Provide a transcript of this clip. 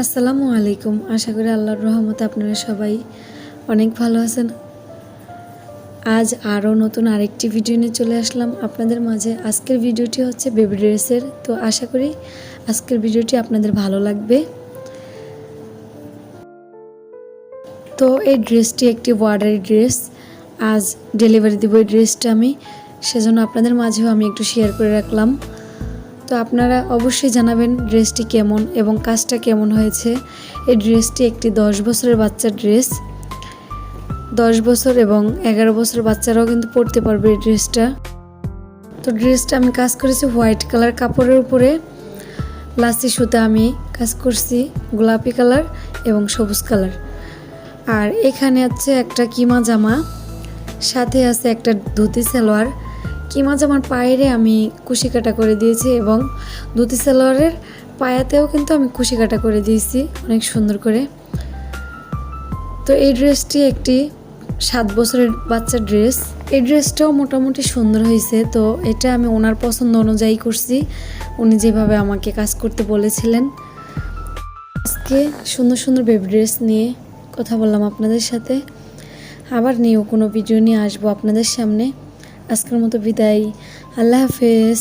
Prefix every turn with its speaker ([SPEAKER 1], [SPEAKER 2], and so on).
[SPEAKER 1] আসসালামু আলাইকুম। আশা করি আল্লাহর রহমতে আপনারা সবাই অনেক ভালো আছেন। আজ আরও নতুন আরেকটি ভিডিও নিয়ে চলে আসলাম আপনাদের মাঝে। আজকের ভিডিওটি হচ্ছে বেবি ড্রেসের। তো আশা করি আজকের ভিডিওটি আপনাদের ভালো লাগবে। তো এই ড্রেসটি একটি বর্ডারি ড্রেস। আজ ডেলিভারি দেব এই ড্রেসটা আমি, সেজন্য আপনাদের মাঝেও আমি একটু শেয়ার করে রাখলাম। তো আপনারা অবশ্যই জানাবেন ড্রেসটি কেমন এবং কাজটা কেমন হয়েছে। এই ড্রেসটি একটি 10 বছরের বাচ্চার ড্রেস। 10 বছর এবং 11 বছর বাচ্চারাও কিন্তু পরতে পারবে এই ড্রেসটা। তো ড্রেসটা আমি কাজ করেছি হোয়াইট কালার কাপড়ের উপরে। লাসি সুতা আমি কাজ করছি গোলাপি কালার এবং সবুজ কালার। আর এখানে আছে একটা কিমা জামা, সাথে আছে একটা ধুতি সালোয়ার। কিমা জামার পায়েরে আমি কুশি কাটা করে দিয়েছি এবং ধুতি সালোয়ারের পায়াতেও কিন্তু আমি কুশি কাটা করে দিয়েছি অনেক সুন্দর করে। তো এই ড্রেসটি একটি 7 বছরের বাচ্চার ড্রেস। এই ড্রেসটাও মোটামুটি সুন্দর হয়েছে। তো এটা আমি ওনার পছন্দ অনুযায়ী করছি, উনি যেভাবে আমাকে কাজ করতে বলেছিলেন। আজকে সুন্দর সুন্দর বেবি ড্রেস নিয়ে কথা বললাম আপনাদের সাথে। আবার নিয়েও কোনো ভিডিও নিয়ে আসবো আপনাদের সামনে। আজকের মতো বিদায়, আল্লাহ হাফেজ।